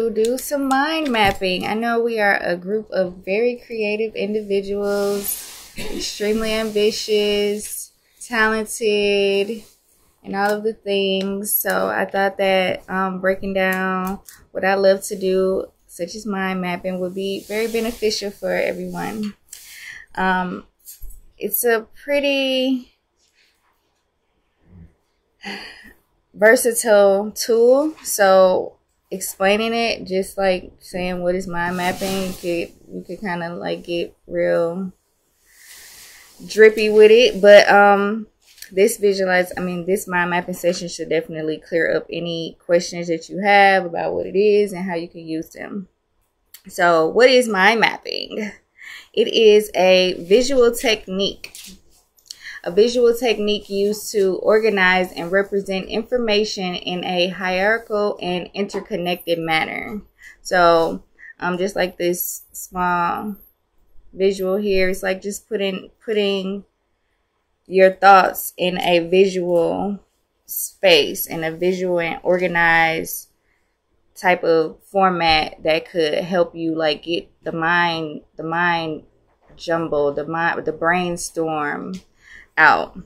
do some mind mapping. I know we are a group of very creative individuals, extremely ambitious, talented, and all of the things. So I thought that breaking down what I love to do, such as mind mapping, would be very beneficial for everyone. It's a pretty versatile tool. So explaining it, just like saying what is mind mapping, you could kind of like get real drippy with it. But this mind mapping session should definitely clear up any questions that you have about what it is and how you can use them. So what is mind mapping? It is a visual technique. A visual technique used to organize and represent information in a hierarchical and interconnected manner. So just like this small visual here, it's like just putting your thoughts in a visual space, in a visual and organized type of format that could help you like get the mind jumble, the brainstorm out.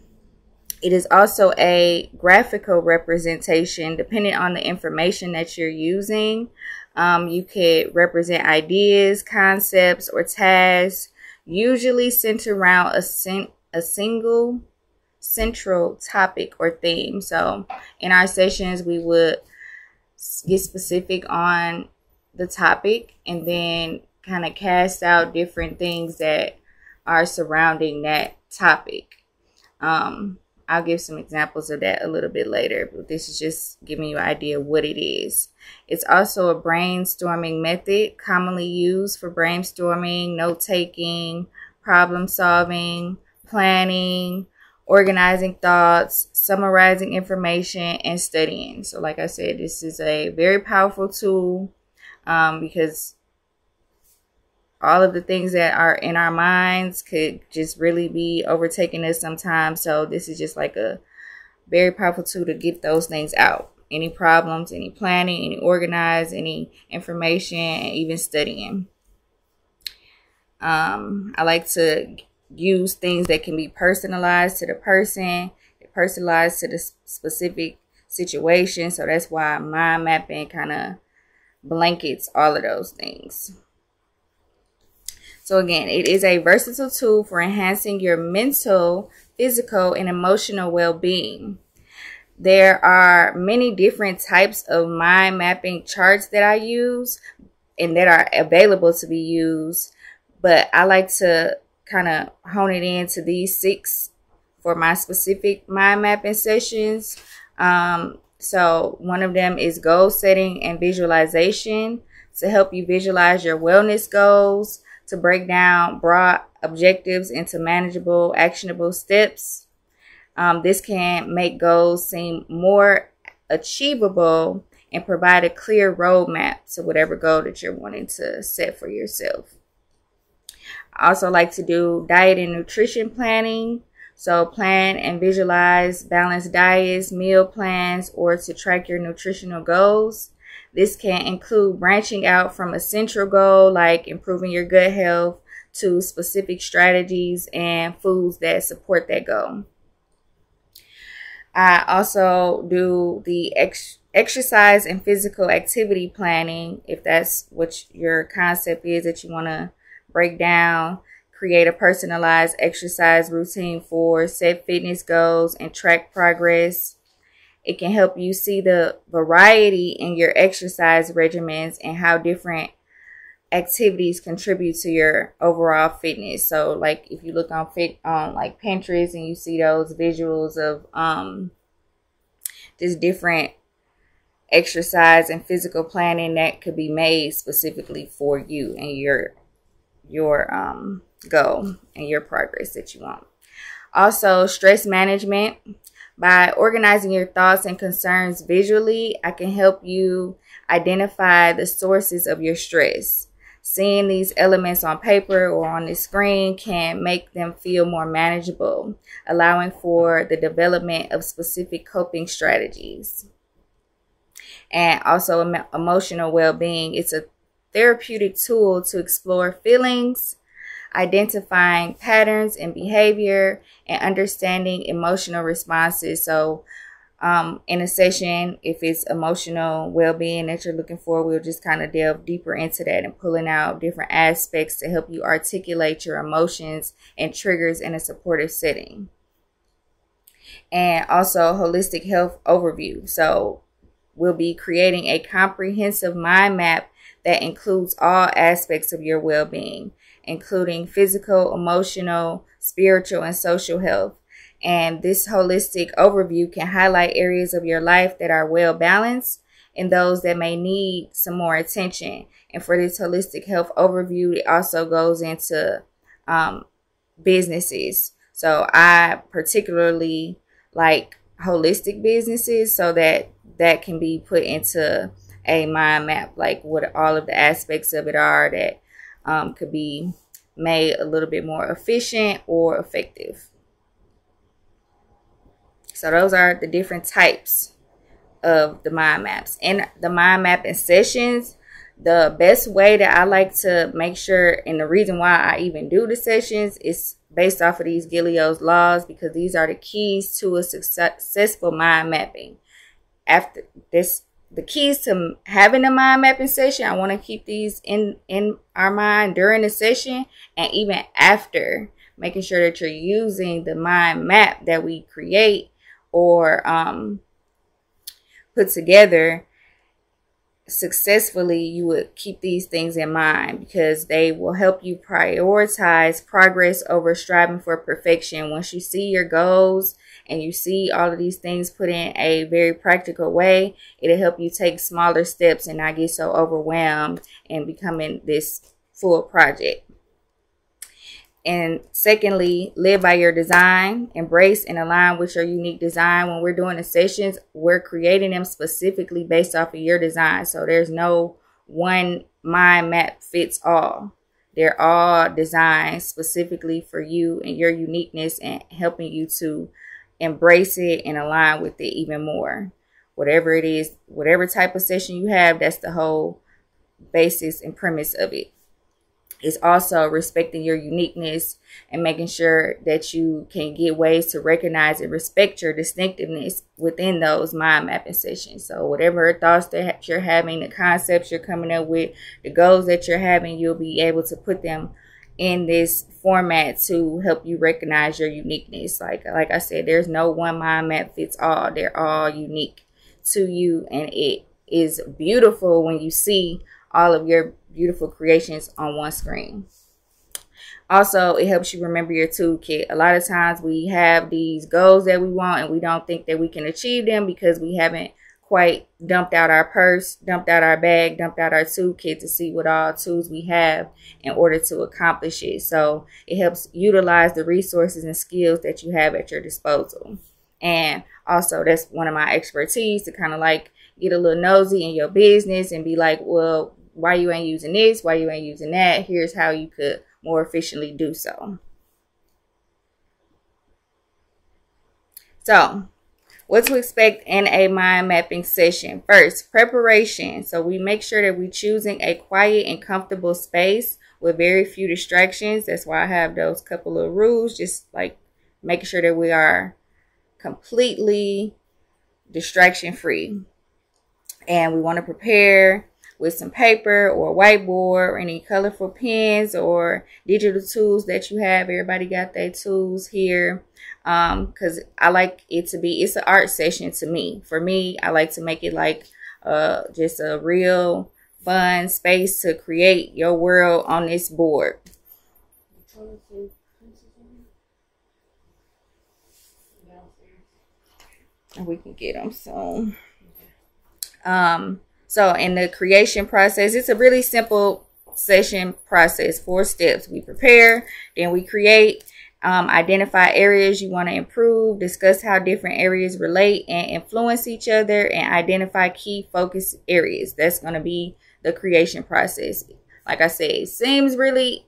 It is also a graphical representation. Depending on the information that you're using, you could represent ideas, concepts, or tasks, usually centered around a single central topic or theme. So in our sessions, we would get specific on the topic and then kind of cast out different things that are surrounding that topic. I'll give some examples of that a little bit later, but this is just giving you an idea of what it is. It's also a brainstorming method commonly used for brainstorming, note-taking, problem-solving, planning, organizing thoughts, summarizing information, and studying. So like I said, this is a very powerful tool because all of the things that are in our minds could just really be overtaking us sometimes. So this is just like a very powerful tool to get those things out. Any problems, any planning, any organize, any information, and even studying. I like to use things that can be personalized to the person, personalized to the specific situation. So that's why mind mapping kind of blankets all of those things. So again, it is a versatile tool for enhancing your mental, physical, and emotional well-being. There are many different types of mind mapping charts that I use and that are available to be used, but I like to kind of hone it into these 6 for my specific mind mapping sessions. So one of them is goal setting and visualization to help you visualize your wellness goals, to break down broad objectives into manageable, actionable steps. This can make goals seem more achievable and provide a clear roadmap to whatever goal that you're wanting to set for yourself. I also like to do diet and nutrition planning. So plan and visualize balanced diets, meal plans, or to track your nutritional goals. This can include branching out from a central goal like improving your gut health to specific strategies and foods that support that goal. I also do the exercise and physical activity planning, if that's what your concept is that you want to break down. Create a personalized exercise routine for set fitness goals and track progress. It can help you see the variety in your exercise regimens and how different activities contribute to your overall fitness. So like if you look on like Pinterest and you see those visuals of just different exercise and physical planning that could be made specifically for you and your goal and your progress that you want. Also, stress management. By organizing your thoughts and concerns visually, I can help you identify the sources of your stress. Seeing these elements on paper or on the screen can make them feel more manageable, allowing for the development of specific coping strategies. And also emotional well-being. It's a therapeutic tool to explore feelings, identifying patterns in behavior, and understanding emotional responses. So in a session, if it's emotional well-being that you're looking for, we'll just kind of delve deeper into that and pulling out different aspects to help you articulate your emotions and triggers in a supportive setting. And also holistic health overview. So we'll be creating a comprehensive mind map that includes all aspects of your well-being, including physical, emotional, spiritual, and social health. And this holistic overview can highlight areas of your life that are well balanced and those that may need some more attention. And for this holistic health overview, it also goes into businesses. So I particularly like holistic businesses, so that can be put into a mind map, like what all of the aspects of it are that could be made a little bit more efficient or effective. So those are the different types of the mind maps. And the mind mapping sessions, the best way that I like to make sure, and the reason why I even do the sessions, is based off of these Gilliot's laws, because these are the keys to a successful mind mapping. After this, the keys to having a mind mapping session, I want to keep these in our mind during the session and even after, making sure that you're using the mind map that we create or put together successfully. You would keep these things in mind because they will help you prioritize progress over striving for perfection. Once you see your goals and you see all of these things put in a very practical way, it'll help you take smaller steps and not get so overwhelmed and becoming this full project. And secondly, live by your design. Embrace and align with your unique design. When we're doing the sessions, we're creating them specifically based off of your design. So there's no one mind map fits all. They're all designed specifically for you and your uniqueness, and helping you to embrace it and align with it even more. Whatever it is, whatever type of session you have, that's the whole basis and premise of it. Is also respecting your uniqueness and making sure that you can get ways to recognize and respect your distinctiveness within those mind mapping sessions. So whatever thoughts that you're having, the concepts you're coming up with, the goals that you're having, you'll be able to put them in this format to help you recognize your uniqueness. Like I said, there's no one mind map fits all. They're all unique to you, and it is beautiful when you see all of your beautiful creations on one screen. Also, it helps you remember your toolkit. A lot of times we have these goals that we want and we don't think that we can achieve them because we haven't quite dumped out our purse, dumped out our bag, dumped out our toolkit to see what all tools we have in order to accomplish it. So it helps utilize the resources and skills that you have at your disposal. And also, that's one of my expertise, to kind of like get a little nosy in your business and be like, well, why you ain't using this? Why you ain't using that? Here's how you could more efficiently do so. So, what to expect in a mind mapping session? First, preparation. So we make sure that we're choosing a quiet and comfortable space with very few distractions. That's why I have those couple of rules, just like making sure that we are completely distraction free. And we want to prepare with some paper or whiteboard or any colorful pens or digital tools that you have. Everybody got their tools here. Because I like it to be, it's an art session to me. For me, I like to make it like just a real fun space to create your world on this board. And we can get them soon. So in the creation process, it's a really simple session process, 4 steps. We prepare, then we create, identify areas you want to improve, discuss how different areas relate and influence each other, and identify key focus areas. That's going to be the creation process. Like I said, it seems really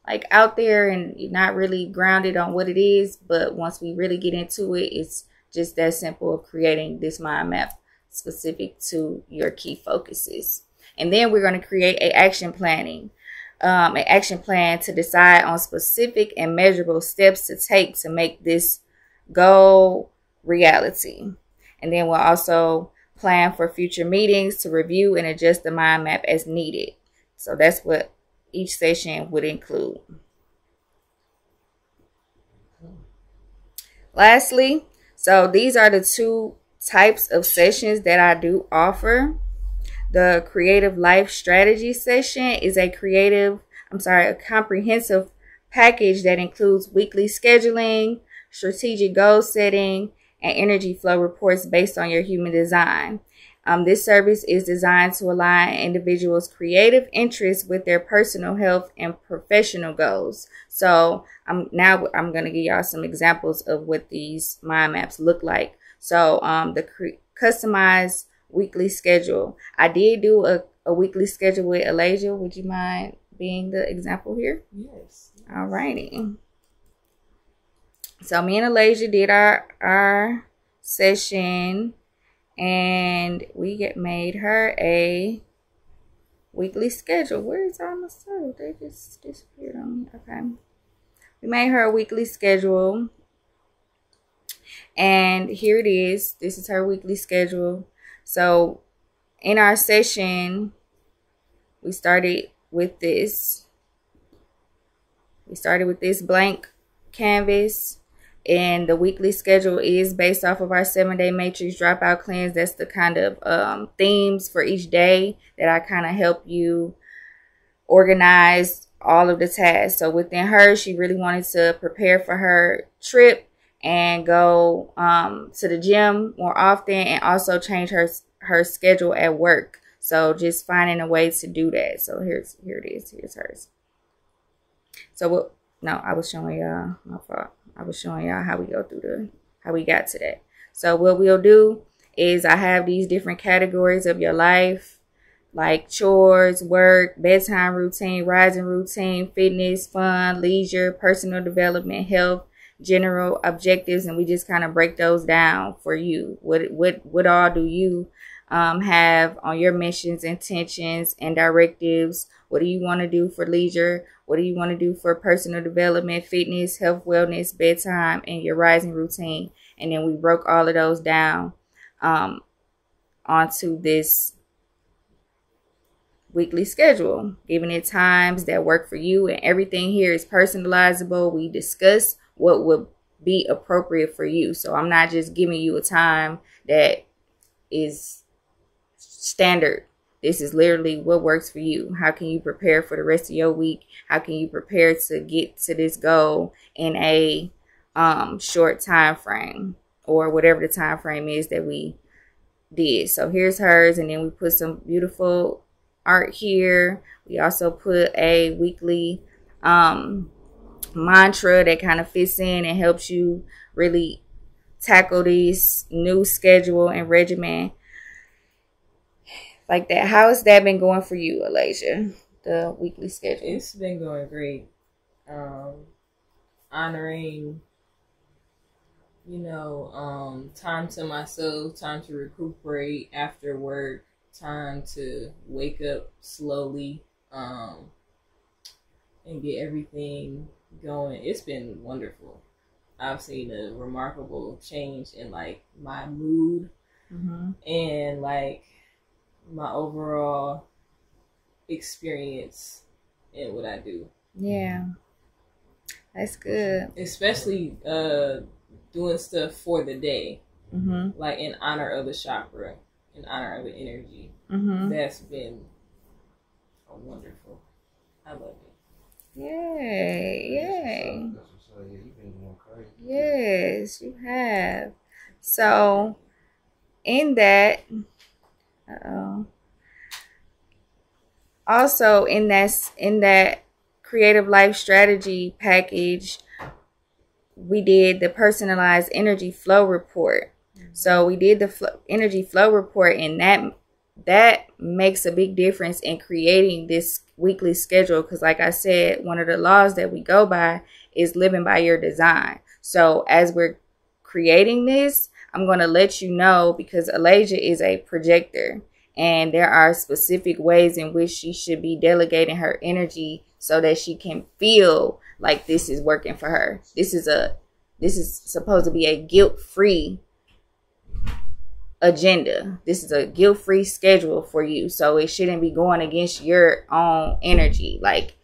like out there and not really grounded on what it is, but once we really get into it, it's just that simple of creating this mind map specific to your key focuses. And then we're going to create an action planning. An action plan to decide on specific and measurable steps to take to make this goal reality. And then we'll also plan for future meetings to review and adjust the mind map as needed. So that's what each session would include. Lastly, so these are the two types of sessions that I do offer. The creative life strategy session is a comprehensive package that includes weekly scheduling, strategic goal setting, and energy flow reports based on your human design. This service is designed to align individuals' creative interests with their personal health and professional goals. So I'm going to give y'all some examples of what these mind maps look like. So the customized weekly schedule. I did do a weekly schedule with Alasia. Would you mind being the example here? Yes. All righty. So me and Alasia did our session, and we made her a weekly schedule. Where is all my stuff? They just disappeared on me. Okay. We made her a weekly schedule, and here it is. This is her weekly schedule. So in our session, we started with this. We started with this blank canvas, and the weekly schedule is based off of our 7-day matrix dropout cleanse. That's the kind of themes for each day that I kind of help you organize all of the tasks. So within her, she really wanted to prepare for her trip and go to the gym more often, and also change her schedule at work. So just finding a way to do that. So here it is. Here's hers. So I was showing y'all, my fault. I was showing y'all how we go through how we got to that. So what we'll do is I have these different categories of your life, like chores, work, bedtime routine, rising routine, fitness, fun, leisure, personal development, health, general objectives, and we just kind of break those down for you. What all do you have on your missions, intentions, and directives? What do you want to do for leisure? What do you want to do for personal development, fitness, health, wellness, bedtime, and your rising routine? And then we broke all of those down onto this weekly schedule, giving it times that work for you, and everything here is personalizable. We discuss what would be appropriate for you. So I'm not just giving you a time that is standard. This is literally what works for you. How can you prepare for the rest of your week? How can you prepare to get to this goal in a short time frame, or whatever the time frame is that we did. So here's hers, and then we put some beautiful art here. We also put a weekly mantra that kind of fits in and helps you really tackle this new schedule and regimen like that. How has that been going for you, Alasia? The weekly schedule? It's been going great. Honoring, time to myself, time to recuperate after work, time to wake up slowly, and get everything going. It's been wonderful. I've seen a remarkable change in like my mood and like my overall experience in what I do. Yeah, that's good. Especially doing stuff for the day, like in honor of the chakra, in honor of the energy. That's been wonderful. I love it. Yay. Yes, you have. So in that, also in that creative life strategy package, we did the personalized energy flow report. So we did the energy flow report, and that makes a big difference in creating this weekly schedule, because like I said, one of the laws that we go by is living by your design. So as we're creating this, I'm going to let you know, because Alasia is a projector, and there are specific ways in which she should be delegating her energy so that she can feel like this is working for her. This is supposed to be a guilt-free agenda. This is a guilt-free schedule for you. So it shouldn't be going against your own energy. Like,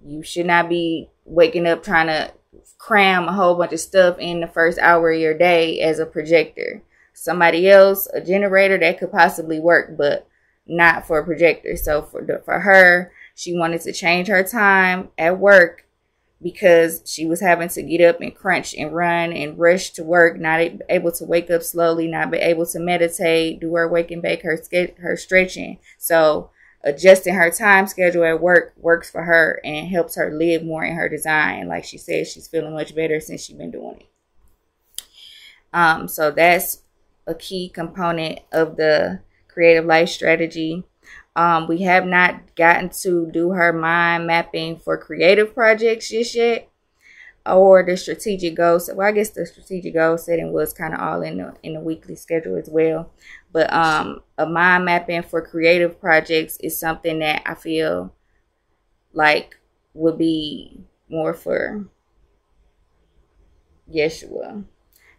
you should not be waking up trying to cram a whole bunch of stuff in the first hour of your day as a projector. Somebody else, a generator, that could possibly work, but not for a projector. So for her, she wanted to change her time at work because she was having to get up and crunch and run and rush to work, not able to wake up slowly, not be able to meditate, do her wake and bake, her stretching. So adjusting her time schedule at work works for her and helps her live more in her design. Like she said, she's feeling much better since she's been doing it. So that's a key component of the creative life strategy. We have not gotten to do her mind mapping for creative projects just yet, or the strategic goals. Well, I guess the strategic goal setting was kind of all in the weekly schedule as well. But a mind mapping for creative projects is something that I feel like would be more for Yeshua.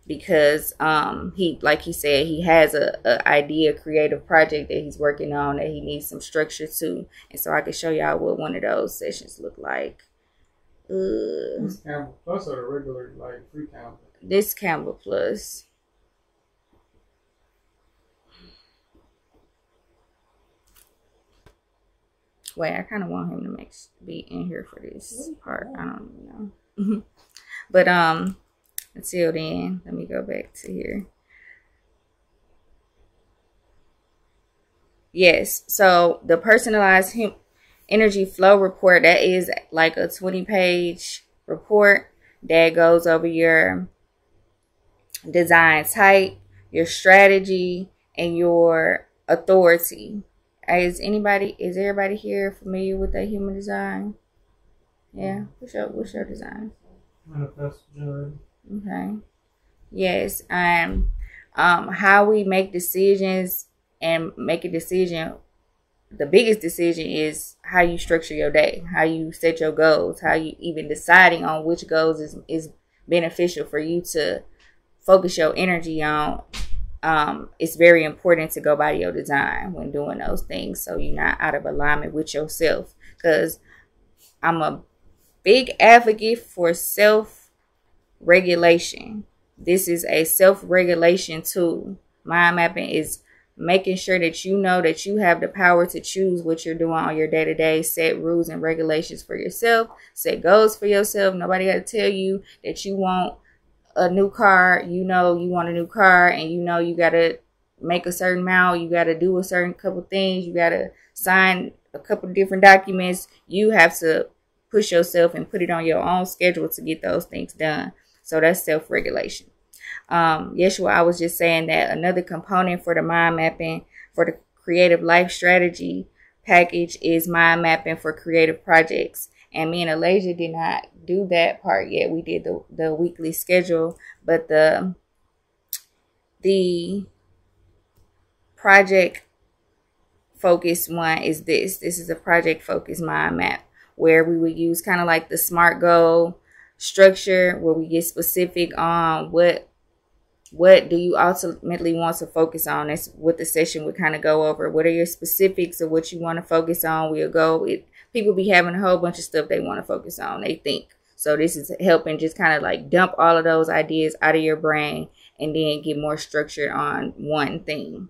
Because like he said, he has a idea, creative project that he's working on that he needs some structure to. And so I can show y'all what one of those sessions look like. This Canva Plus or the regular, like, free Canva? This Canva Plus. Wait, I kind of want him to be in here for this part. I don't even know. But until then, let me go back to here. Yes, so the personalized energy flow report, that is like a 20-page report that goes over your design type, your strategy, and your authority. Is everybody here familiar with that human design? Yeah, what's your design? Manifest generator. Okay. Yes. How we make decisions and make a decision. The biggest decision is how you structure your day, how you set your goals, how you even deciding on which goals is beneficial for you to focus your energy on. It's very important to go by your design when doing those things, so you're not out of alignment with yourself. Because I'm a big advocate for self-regulation. This is a self-regulation tool. Mind mapping is making sure that you know that you have the power to choose what you're doing on your day-to-day, set rules and regulations for yourself, set goals for yourself. Nobody got to tell you that you want a new car. You know you want a new car, and you know you got to make a certain amount. You got to do a certain couple things. You got to sign a couple different documents. You have to push yourself and put it on your own schedule to get those things done. So that's self-regulation. Yeshua, I was just saying that another component for the mind mapping for the creative life strategy package is mind mapping for creative projects. And me and Alasia did not do that part yet. We did the weekly schedule, but the project focused one is this. This is a project focused mind map where we would use kind of like the SMART goal structure, where we get specific on what do you ultimately want to focus on. That's what the session would kind of go over. What are your specifics of what you want to focus on? We'll go with, people be having a whole bunch of stuff they want to focus on, they think. So this is helping just kind of like dump all of those ideas out of your brain and then get more structured on one thing.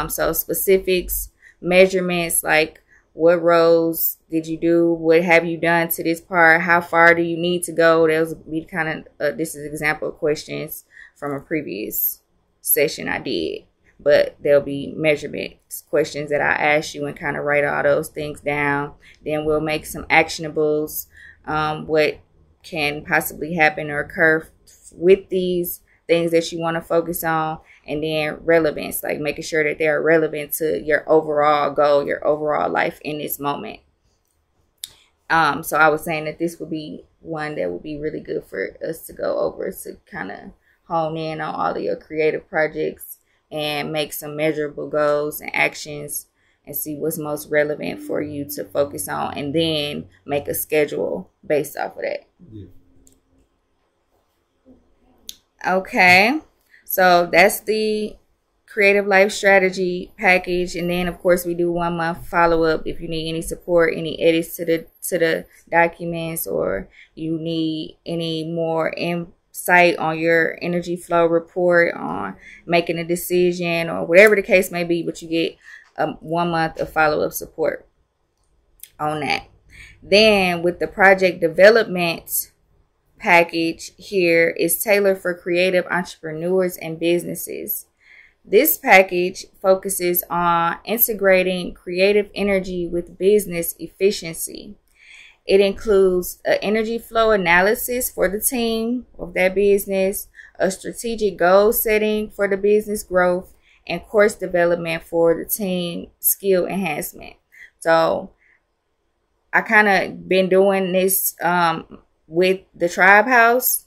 So specifics, measurements, like what rows did you do? What have you done to this part? How far do you need to go? Those be kind of, this is example questions from a previous session I did. But there'll be measurement questions that I ask you and kind of write all those things down. Then we'll make some actionables. What can possibly happen or occur with these things that you want to focus on. And then relevance, like making sure that they're relevant to your overall goal, your overall life in this moment. So I was saying that this would be one that would be really good for us to go over to kind of hone in on all of your creative projects and make some measurable goals and actions and see what's most relevant for you to focus on, and then make a schedule based off of that. Yeah. Okay, so that's the creative life strategy package, and then of course we do 1 month follow-up if you need any support, any edits to the documents, or you need any more insight on your energy flow report, on making a decision, or whatever the case may be. But you get 1 month of follow-up support on that. Then with the project development package here, is tailored for creative entrepreneurs and businesses. This package focuses on integrating creative energy with business efficiency. It includes an energy flow analysis for the team of that business, a strategic goal setting for the business growth, and course development for the team skill enhancement. So I kind of been doing this with the Tribe House.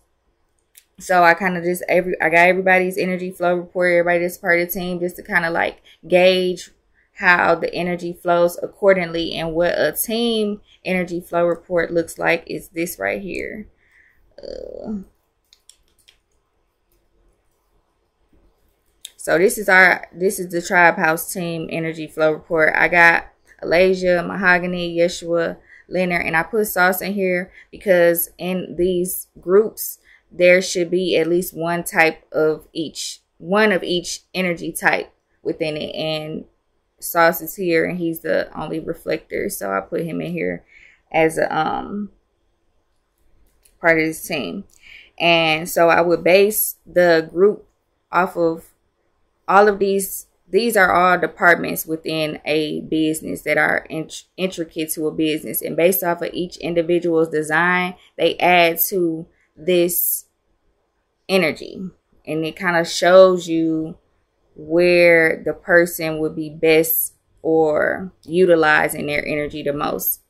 So I kind of just, I got everybody's energy flow report, everybody that's part of the team, just to kind of like gauge how the energy flows accordingly. And what a team energy flow report looks like is this right here. So this is the Tribe House team energy flow report. I got Alasia, Mahogany, Yeshua, Leonard, and I put Sauce in here because in these groups there should be at least one of each energy type within it. And Sauce is here, and he's the only reflector, so I put him in here as a part of this team. And so I would base the group off of all of these. These are all departments within a business that are intricate to a business, and based off of each individual's design, they add to this energy, and it kind of shows you where the person would be best or utilizing their energy the most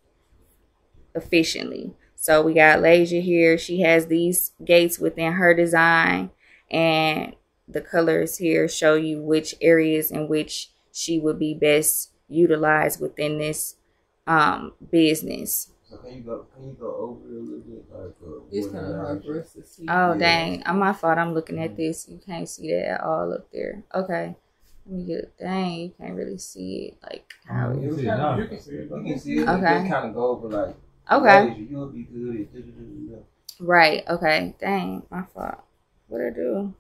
efficiently. So we got Lasia here. She has these gates within her design, and the colors here show you which areas in which she would be best utilized within this business. So can you go over it a little bit? Like, it's kind of hard for us to see. Oh, dang. My fault. I'm looking at this. You can't see that at all up there. Okay. Let me get, dang, you can't really see it. Like, how You can see it now. You can see it. You can see it. Okay. Just kind of go over like, okay. You'll be good. Right. Okay. Dang. My fault. What'd I do?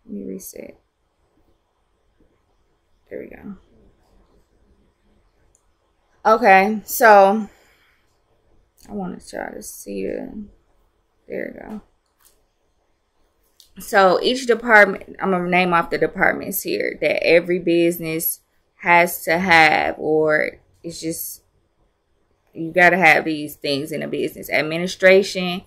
Let me reset. There we go. Okay. So I want to try to see the, there we go. So each department, I'm going to name off the departments here that every business has to have, or it's just, you got to have these things in a business. Administration,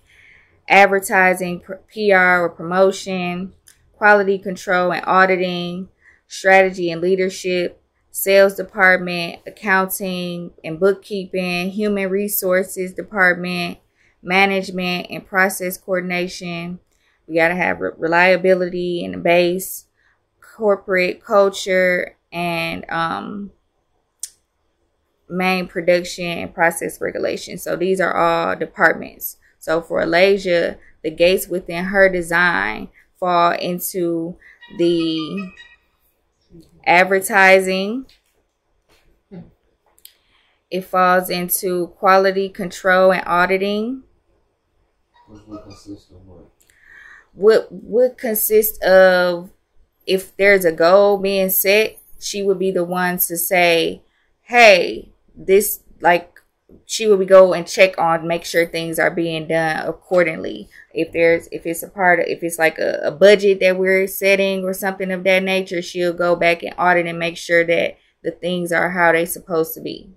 advertising, PR or promotion, quality control and auditing, strategy and leadership, sales department, accounting and bookkeeping, human resources department, management and process coordination. We got to have reliability in the base, corporate culture, and main production and process regulation. So these are all departments. So for Alasia, the gates within her design fall into the advertising. It falls into quality control and auditing. What would consist of what? What would consist of, if there's a goal being set, she would be the one to say, hey, this, like, she would go and check on, make sure things are being done accordingly. If it's like a budget that we're setting or something of that nature, she'll go back and audit and make sure that the things are how they're supposed to be.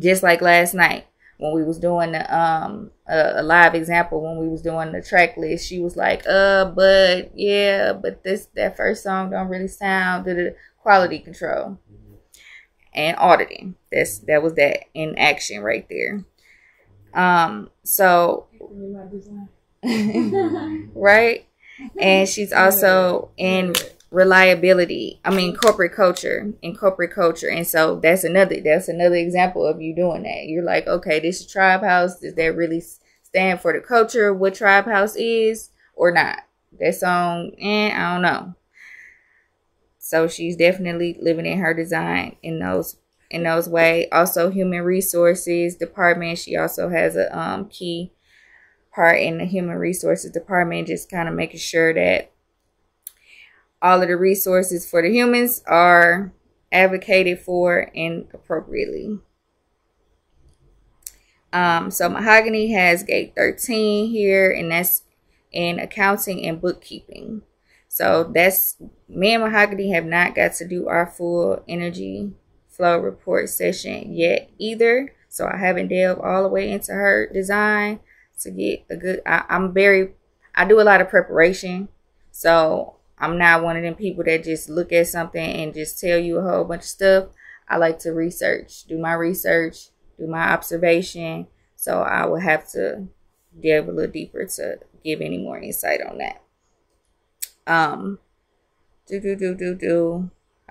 Just like last night when we was doing the a live example, when we was doing the track list, she was like, but that first song don't really sound to the quality control and auditing. That was that in action right there. So right. And she's also in reliability. I mean, corporate culture. And so that's another example of you doing that. You're like, okay, this is Tribe House. Does that really stand for the culture of what Tribe House is or not? That song, I don't know. So she's definitely living in her design in those ways. Also, human resources department. She also has a key part in the human resources department, just kind of making sure that all of the resources for the humans are advocated for and appropriately. So Mahogany has gate 13 here, and that's in accounting and bookkeeping. So that's, me and Mahogany have not got to do our full energy flow report session yet either. So I haven't delved all the way into her design to get a good, I do a lot of preparation. So I'm not one of them people that just look at something and just tell you a whole bunch of stuff. I like to do my research, do my observation. So I will have to delve a little deeper to give any more insight on that.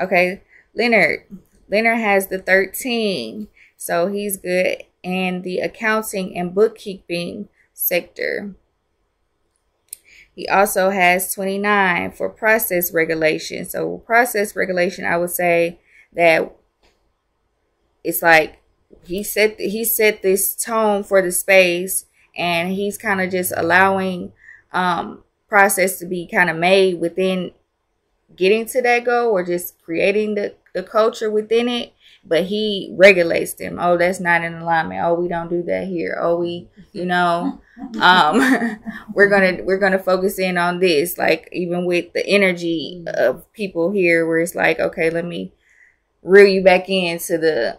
Okay, Leonard has the 13. So he's good in the accounting and bookkeeping sector. He also has 29 for process regulation. So process regulation, I would say that it's like he set this tone for the space, and he's kind of just allowing process to be kind of made within getting to that goal, or just creating the culture within it. But he regulates them. Oh, that's not in alignment. Oh, we don't do that here. Oh, we, we're gonna focus in on this. Like, even with the energy of people here, where it's like, okay, let me reel you back into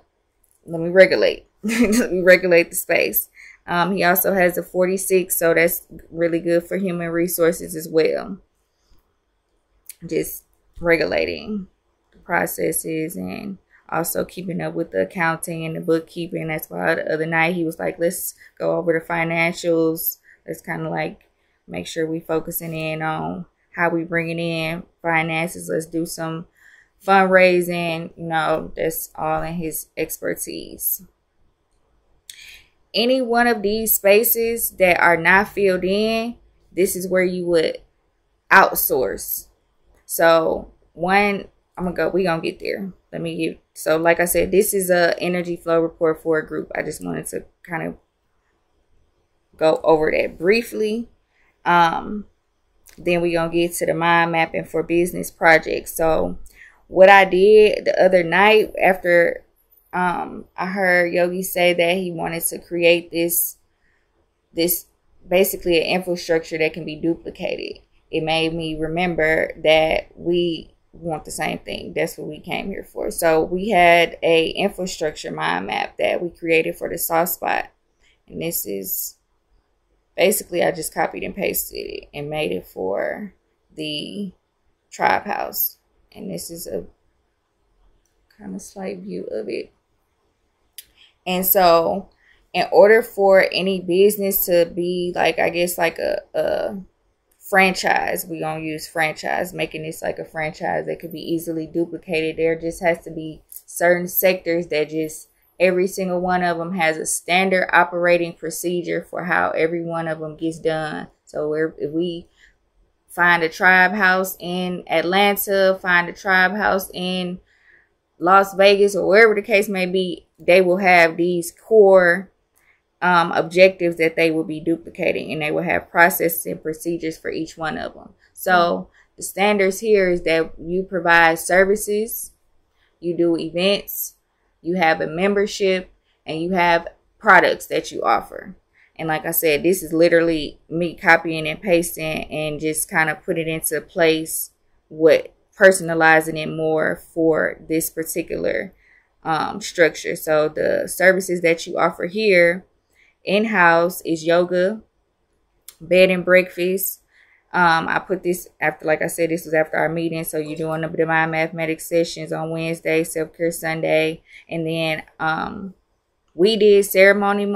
let me regulate. Let me regulate the space. He also has a 46, so that's really good for human resources as well. Just regulating the processes and also keeping up with the accounting and the bookkeeping. That's why the other night he was like, let's go over the financials. Let's kind of like make sure we focusing in on how we bringing in finances. Let's do some fundraising. That's all in his expertise. Any one of these spaces that are not filled in, this is where you would outsource. So we're gonna get there. So like I said, this is a energy flow report for a group. I just wanted to kind of go over that briefly. Then we're gonna get to the mind mapping for business projects. So what I did the other night after I heard Yogi say that he wanted to create this basically an infrastructure that can be duplicated. It made me remember that we want the same thing. That's what we came here for. So we had a infrastructure mind map that we created for the soft spot. And this is basically, I just copied and pasted it and made it for the Tribe House. And this is a kind of slight view of it. And so in order for any business to be like, I guess like a franchise, we're going to use franchise, making this like a franchise that could be easily duplicated. There just has to be certain sectors that just every single one of them has a standard operating procedure for how every one of them gets done. So if we find a Tribe House in Atlanta, find a Tribe House in Las Vegas, or wherever the case may be, they will have these core objectives that they will be duplicating, and they will have processes and procedures for each one of them. So the standards here is that you provide services, you do events, you have a membership, and you have products that you offer. And like I said, this is literally me copying and pasting and just kind of put it into place, personalizing it more for this particular structure. So the services that you offer here in-house is yoga, bed and breakfast. I put this after, like I said, this was after our meeting. So you're doing the mind mathematics sessions on Wednesday, self-care Sunday. And then we did ceremony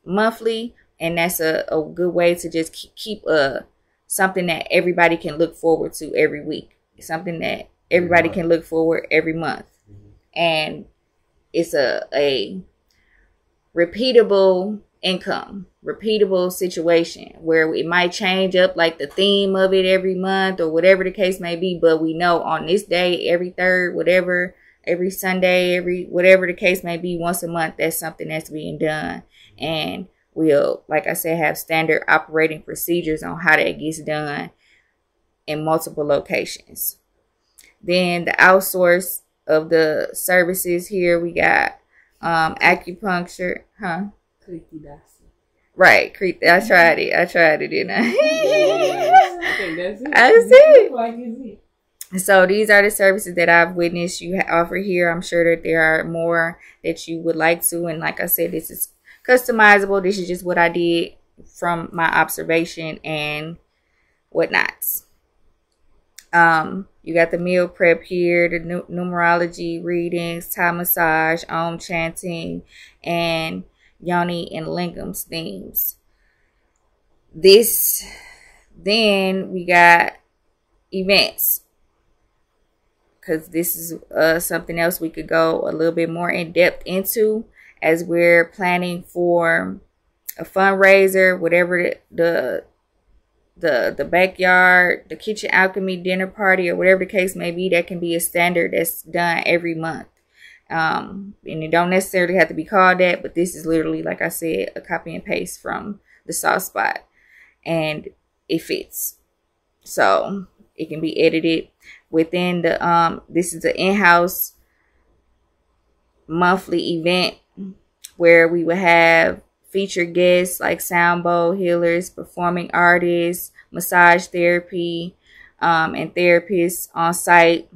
monthly. And that's a good way to just keep a something that everybody can look forward to every week. Something that everybody can look forward every month. And it's a repeatable income, repeatable situation where it might change up like the theme of it every month or whatever the case may be, but we know on this day, every third, whatever, every Sunday, every whatever the case may be, once a month, that's something that's being done. And we'll, like I said, have standard operating procedures on how that gets done in multiple locations. Then the outsource of the services here, we got acupuncture, right? I tried it, didn't I? I think that's it. That's it. Like it's it. So these are the services that I've witnessed you offer here. I'm sure that there are more that you would like to, and like I said, this is customizable. This is just what I did from my observation and whatnots. You got the meal prep here, the numerology readings, Thai massage, Om chanting, and Yoni and Lingams themes. Then we got events, because this is something else we could go a little bit more in depth into as we're planning for a fundraiser, whatever the backyard, the kitchen alchemy dinner party, or whatever the case may be. That can be a standard that's done every month. And it don't necessarily have to be called that, but this is literally, like I said, a copy and paste from the Soft Spot, and it fits. So it can be edited within the this is an in-house monthly event where we will have featured guests like sound bowl healers, performing artists, massage therapy, and therapists on site.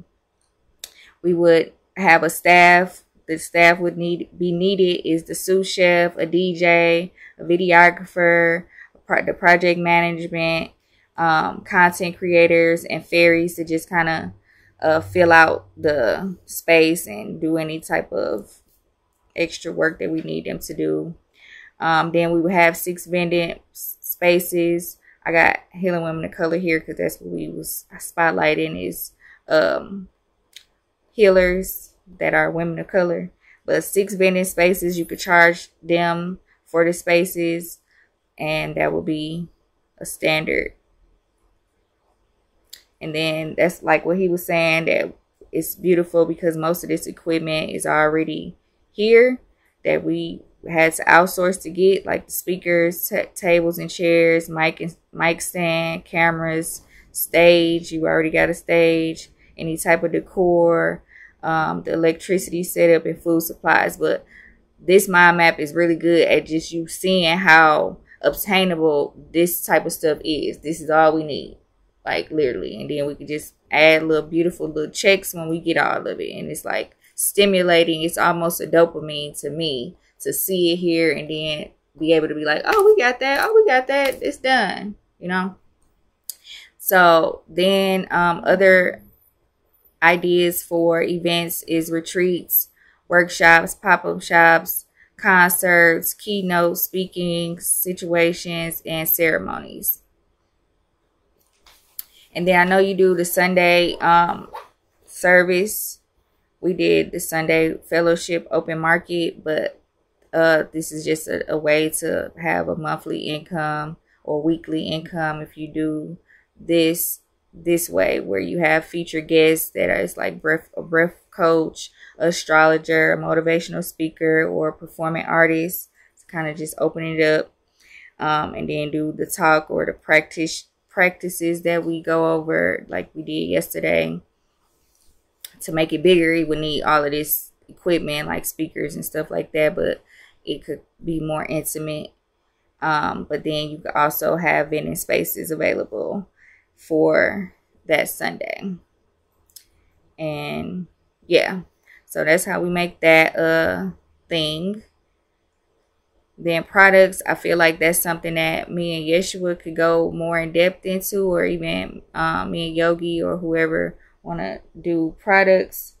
We would have a staff. The staff would be needed is the sous chef, a DJ, a videographer, the project management, content creators, and fairies to just kind of fill out the space and do any type of extra work that we need them to do. Then we would have 6 vending spaces. I got Healing Women of Color here because that's what we was spotlighting, is healers that are women of color. But 6 vending spaces, you could charge them for the spaces, and that would be a standard. And then that's like what he was saying, that it's beautiful because most of this equipment is already here that we had to outsource to get, like the speakers, tables and chairs, mic stand, cameras, stage. You already got a stage, any type of decor, the electricity setup, and food supplies. But this mind map is really good at just you seeing how obtainable this type of stuff is. This is all we need, like literally. And then we could just add little beautiful little checks when we get all of it. And it's like stimulating. It's almost a dopamine to me to see it here and then be able to be like, oh, we got that. Oh, we got that. It's done, you know? So then other ideas for events is retreats, workshops, pop-up shops, concerts, keynote speaking situations, and ceremonies. And then I know you do the Sunday service. We did the Sunday fellowship open market, but this is just a way to have a monthly income or weekly income if you do this way, where you have featured guests that are like a breath coach, astrologer, a motivational speaker, or performing artist. To kind of just open it up, and then do the talk or the practices that we go over like we did yesterday. To make it bigger, it would need all of this equipment like speakers and stuff like that, but it could be more intimate. But then you could also have vending spaces available for that Sunday. And yeah, so that's how we make that thing. Then products, I feel like that's something that me and Yeshua could go more in depth into, or even me and Yogi or whoever want to do products.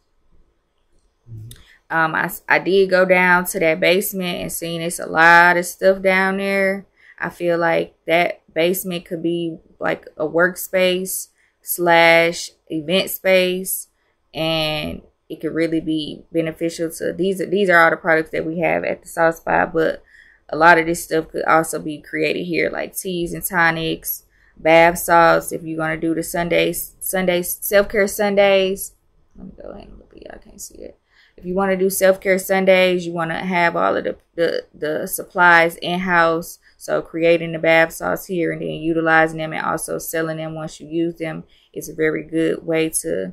I did go down to that basement and seen it's a lot of stuff down there. I feel like that basement could be like a workspace slash event space, and it could really be beneficial to these are all the products that we have at the South Spot, but a lot of this stuff could also be created here, like teas and tonics, bath salts. If you're going to do the Sunday self-care Sundays, let me go ahead and look at y'all, can't see it. If you want to do self-care Sundays, you want to have all of the supplies in-house. So creating the bath salts here and then utilizing them and also selling them once you use them is a very good way to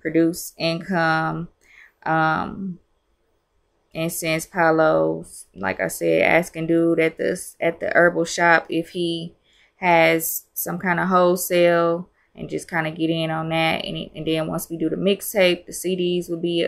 produce income. Incense, palos, like I said, asking dude at the herbal shop if he has some kind of wholesale, and just kind of get in on that. And then once we do the mixtape, the CDs will be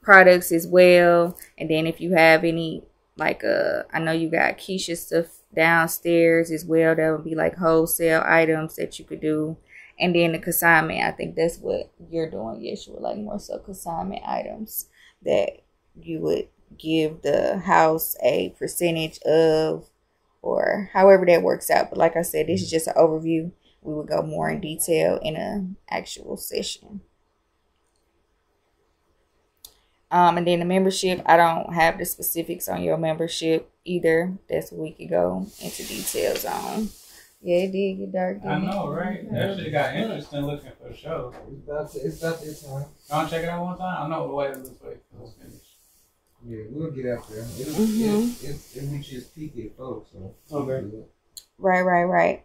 products as well. And then if you have any, like I know you got Keisha stuff downstairs as well, that would be like wholesale items that you could do. And then the consignment, I think that's what you're doing, Yeshua, like more so consignment items that you would give the house a percentage of, or however that works out. But like I said, this is just an overview. We will go more in detail in an actual session. And then the membership, I don't have the specifics on your membership either. That's what we could go into details on. Yeah, it did get dark. I know, right? That shit got interesting looking for a show. It's about this time. Y'all check it out one time? I know the way it looks like it's finished. Yeah, we'll get out there. We just peek it, folks. So. Okay. Right.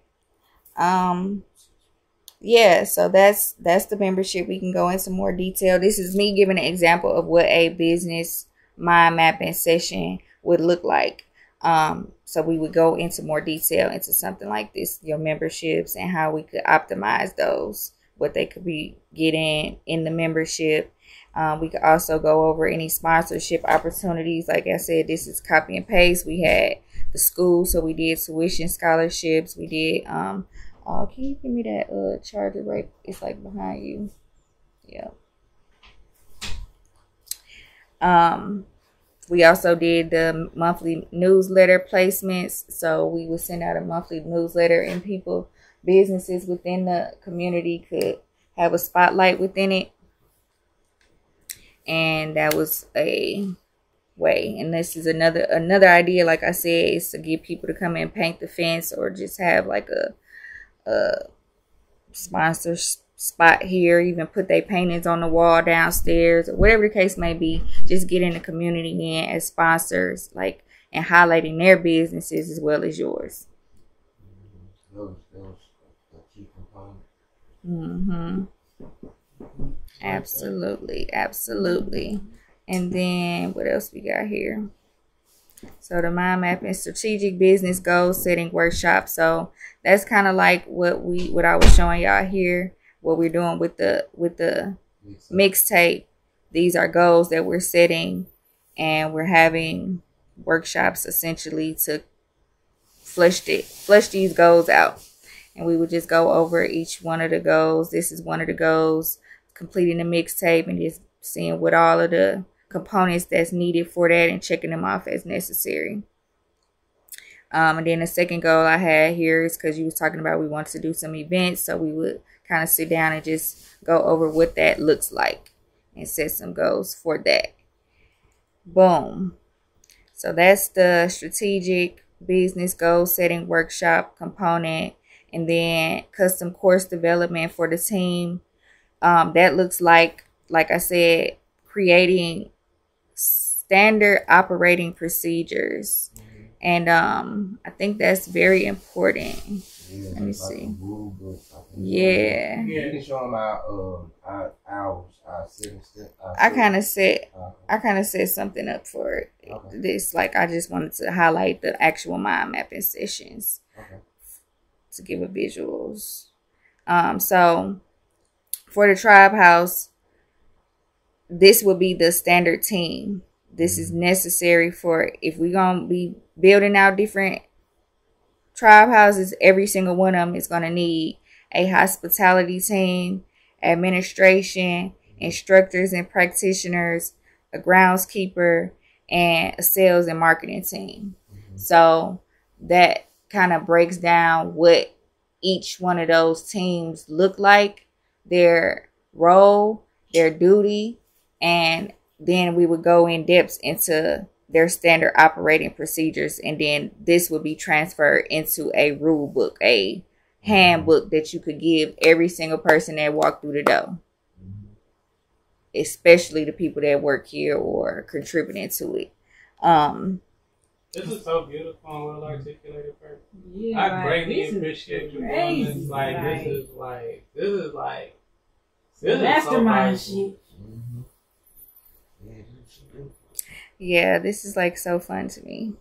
Yeah, so that's the membership. We can go into more detail. This is me giving an example of what a business mind mapping session would look like. So we would go into more detail into something like this, your memberships, and how we could optimize those, what they could be getting in the membership. We could also go over any sponsorship opportunities. Like I said, this is copy and paste. We had the school, so we did tuition scholarships. We did, can you give me that charger right? It's like behind you. Yeah. We also did the monthly newsletter placements. So we would send out a monthly newsletter, and businesses within the community could have a spotlight within it. And that was a way. And this is another idea, like I said, is to get people to come and paint the fence, or just have like a sponsor spot here, even put their paintings on the wall downstairs, or whatever the case may be. Just getting the community in as sponsors, like, and highlighting their businesses as well as yours. That was a key component. Absolutely. And then what else we got here? So the mind mapping strategic business goal setting workshop. So that's kind of like what I was showing y'all here, what we're doing with the mixtape. These are goals that we're setting, and we're having workshops essentially to flesh these goals out. And we would just go over each one of the goals. This is one of the goals, completing the mixtape, and just seeing what all of the components that's needed for that and checking them off as necessary. And then the second goal I had here is because you was talking about we wanted to do some events, so we would kind of sit down and just go over what that looks like and set some goals for that. Boom. So that's the strategic business goal setting workshop component. And then custom course development for the team. That looks like I said, creating standard operating procedures. And I think that's very important. Yeah, let me see. Yeah. You can show them our hours, our setting step. I kind of set something up for it. Okay. This, like, I just wanted to highlight the actual mind mapping sessions. Okay. To give a visuals. So for the tribe house, this will be the standard team. This is necessary for if we're going to be building out different tribe houses. Every single one of them is going to need a hospitality team, administration, instructors and practitioners, a groundskeeper, and a sales and marketing team. So that kind of breaks down what each one of those teams look like, their role, their duty, and then we would go in depth into their standard operating procedures, and then this would be transferred into a rule book, a handbook that you could give every single person that walked through the door, especially the people that work here or contributing to it. This is so beautiful and well articulated. Yeah, I greatly appreciate you doing this. Like, this is mastermind so shit. Yeah, this is like so fun to me.